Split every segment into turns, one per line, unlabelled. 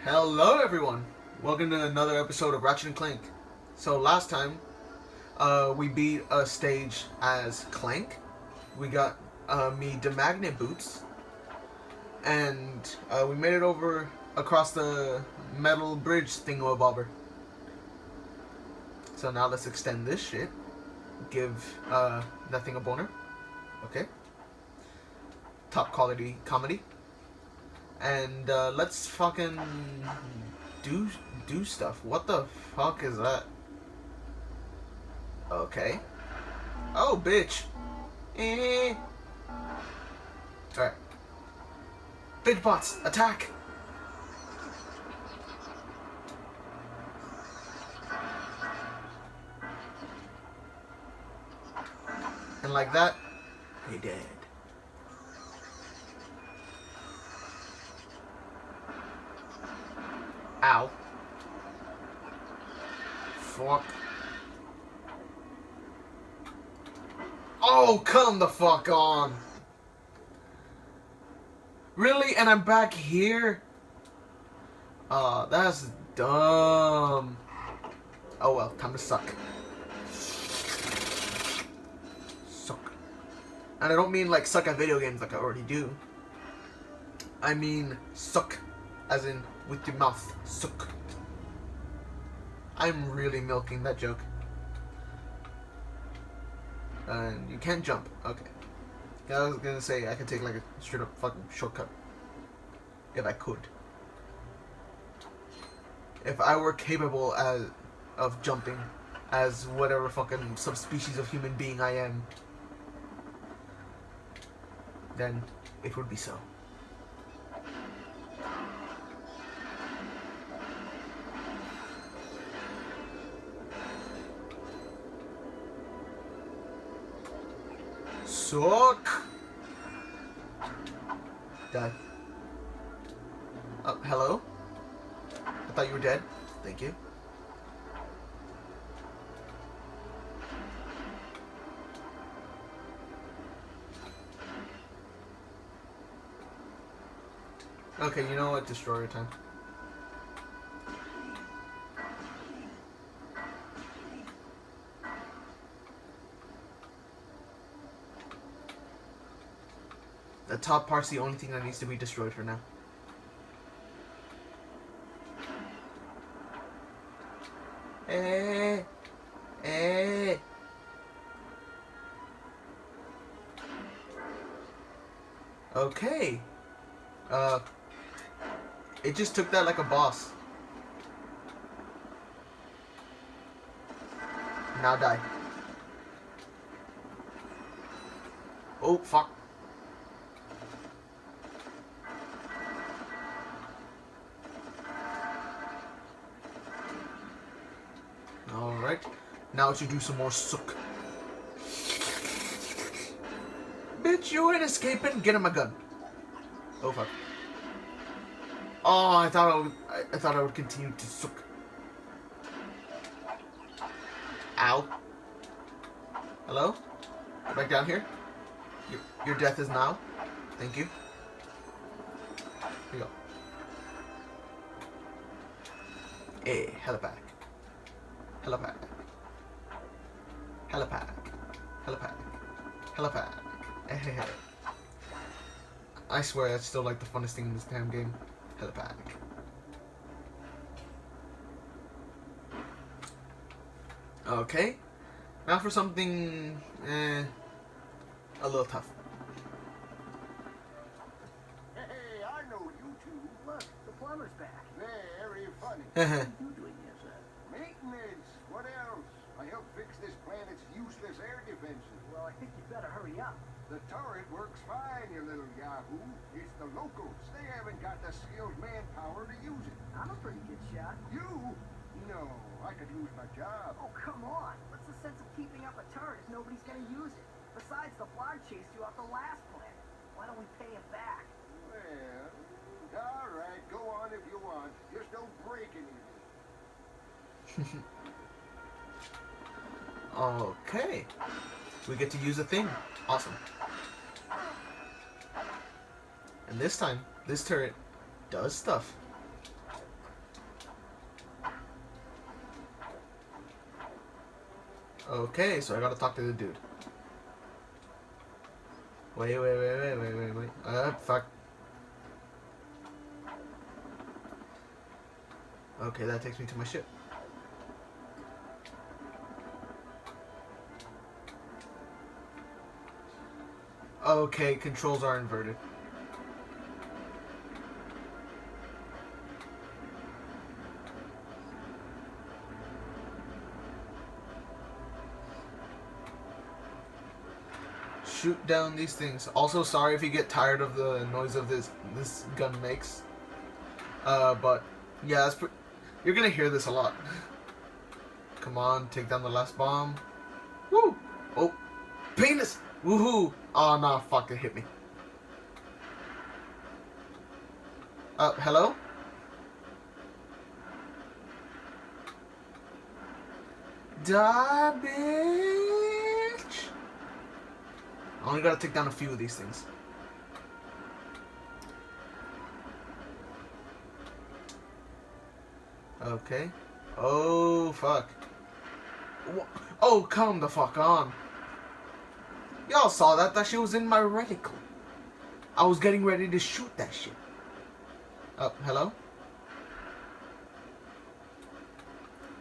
Hello everyone! Welcome to another episode of Ratchet and Clank. So last time, we beat a stage as Clank. We got me the magnet boots. And we made it over across the metal bridge thingamabobber. So now let's extend this shit. Give that thing a boner. Okay. Top quality comedy. And let's fucking do stuff. What the fuck is that? Okay. Oh, bitch. Alright. Bitch bots, attack! And like that, they dead. Ow. Fuck. Oh, come the fuck on. Really? And I'm back here? That's dumb. Oh well, time to suck. Suck. And I don't mean like suck at video games like I already do. I mean suck. As in with your mouth. Suck. I'm really milking that joke. And you can't jump. Okay. I was gonna say I could take like a straight up fucking shortcut. If I could. If I were capable of jumping as whatever fucking subspecies of human being I am, then it would be so. Suck! Die. Oh, hello? I thought you were dead. Thank you. Okay, you know what? Destroyer time. The top part's the only thing that needs to be destroyed for now. Okay. It just took that like a boss. Now die. Oh, fuck. Alright. Now to do some more suck. Bitch, you ain't escaping. Get him a gun. Oh, fuck. Oh, I thought I would continue to suck. Ow. Hello? Go back down here. Your death is now. Thank you. Here you go. Hey, helipad. Helipad. Helipad. Helipad. Helipad. Hey. I swear that's still like the funnest thing in this damn game. Helipad. Okay. Now for something a little tough.
Hey, I know you two. Look, the plumber's back. Very funny.
What
What are you doing here, sir? Maintenance. What else? I help fix this planet's useless air defenses. Well, I think you better hurry up. The turret works fine, you little yahoo. It's the locals. They haven't got the skilled manpower to use it.
I'm a pretty good shot.
You? No, I could lose my job.
Oh, come on. What's the sense of keeping up a turret if nobody's going to use it? Besides, the Fly chased you off the last planet. Why don't we pay him back?
Well, all right, go on if you want. Just don't break anything.
Okay. We get to use a thing. Awesome. And this time, this turret does stuff. Okay, so I gotta talk to the dude. Wait. Fuck. Okay, that takes me to my ship. Okay, controls are inverted. Shoot down these things. Also, sorry if you get tired of the noise of this gun makes. But yeah, you're gonna hear this a lot. Come on, take down the last bomb. Woo! Oh, penis! Woohoo! Oh no, fuck! It hit me. Hello? Die, bitch! I only gotta take down a few of these things. Okay. Oh, fuck. Oh, come the fuck on. Y'all saw that? That shit was in my reticle. I was getting ready to shoot that shit. Hello?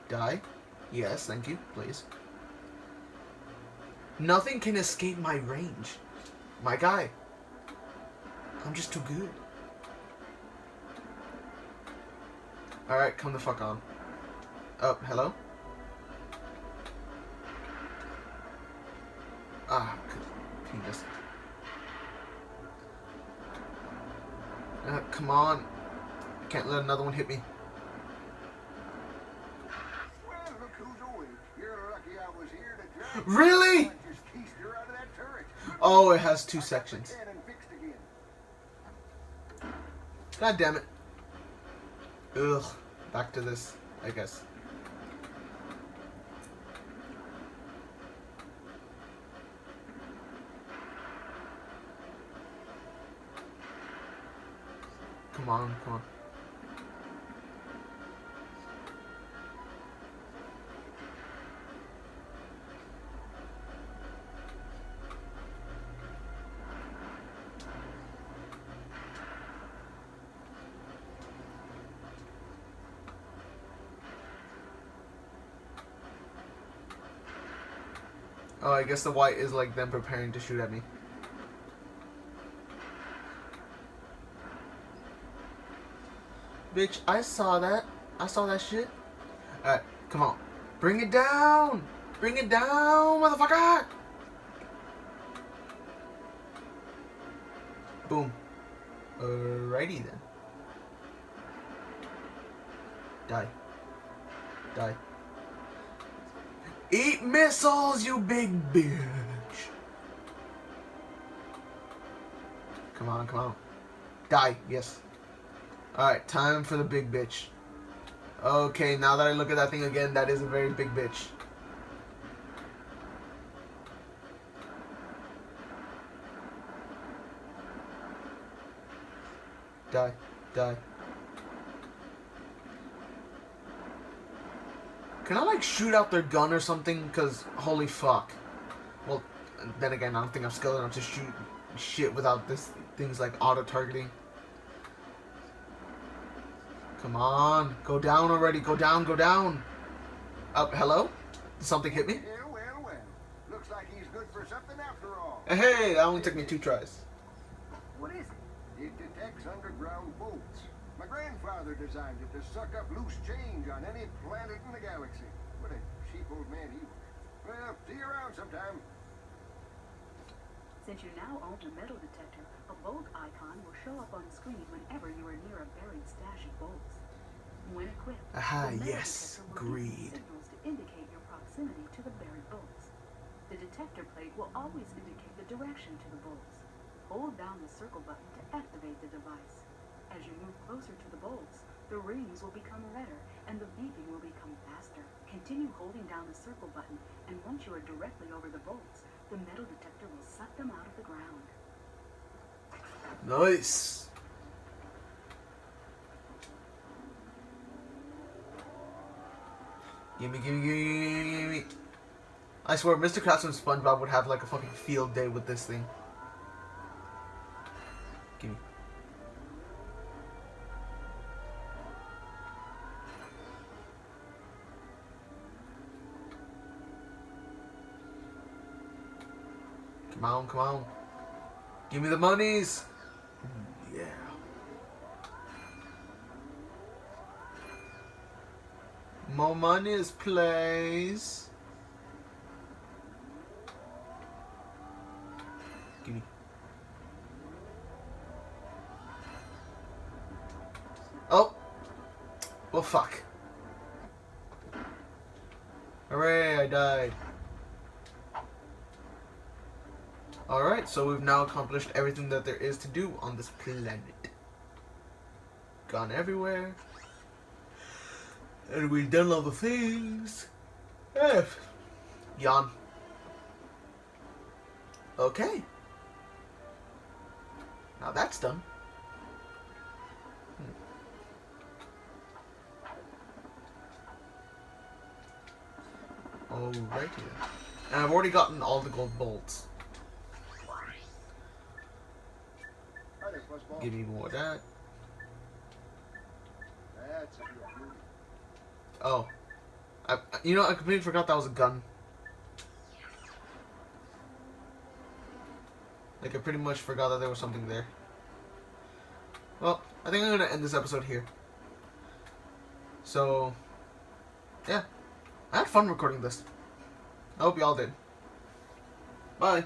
Die? Yes, thank you, please. Nothing can escape my range. My guy. I'm just too good. Alright, come the fuck on. Hello? Ah, penis. Come on. I can't let another one hit me.
Well, look who's awake. You're lucky I was here to drive.
Really?
I just pieced her out of that turret.
Oh, it has two sections.
And fixed again.
God damn it. Ugh. Back to this, I guess. Come on, come on. Oh, I guess the white is like them preparing to shoot at me. Bitch, I saw that. I saw that shit. Alright, come on. Bring it down! Bring it down, motherfucker! Boom. Alrighty then. Die. Die. Eat missiles, you big bitch! Come on, come on. Die, yes. Alright, time for the big bitch. Okay, now that I look at that thing again, that is a very big bitch. Die. Die. Can I, like, shoot out their gun or something? Because, holy fuck. Well, then again, I don't think I'm skilled enough to shoot shit without things like auto-targeting. Come on. Go down already. Go down, go down. Hello? Did something hit me?
Well. Looks like he's good for something after all.
Hey, that only took me 2 tries.
What is it?
It detects underground bolts. My grandfather designed it to suck up loose change on any planet in the galaxy. What a cheap old man he was. Well, see you around sometime.
Since you now own the metal detector, a bolt icon will show up on screen whenever you are near a buried stash of bolts. When equipped,
Aha,
the metal
yes,
detector will give you
greed.
signals to indicate your proximity to the buried bolts. The detector plate will always indicate the direction to the bolts. Hold down the circle button to activate the device. As you move closer to the bolts, the rings will become redder and the beeping will become faster. Continue holding down the circle button, and once you are directly over the bolts, the metal detector will suck them out of the ground.
Nice. Gimme. I swear, Mr. Krabs and SpongeBob would have like a fucking field day with this thing. Gimme. Come on, come on. Give me the monies. Yeah. More monies, please. Gimme. Oh. Well, fuck. Hooray, I died. Alright, so we've now accomplished everything that there is to do on this planet. Gone everywhere. And we've done all the things. Yawn. Okay. Now that's done. Alrighty then. And I've already gotten all the gold bolts. Give me more of that. Oh. You know, I completely forgot that was a gun. Like, I pretty much forgot that there was something there. Well, I think I'm going to end this episode here. So, yeah. I had fun recording this. I hope y'all did. Bye.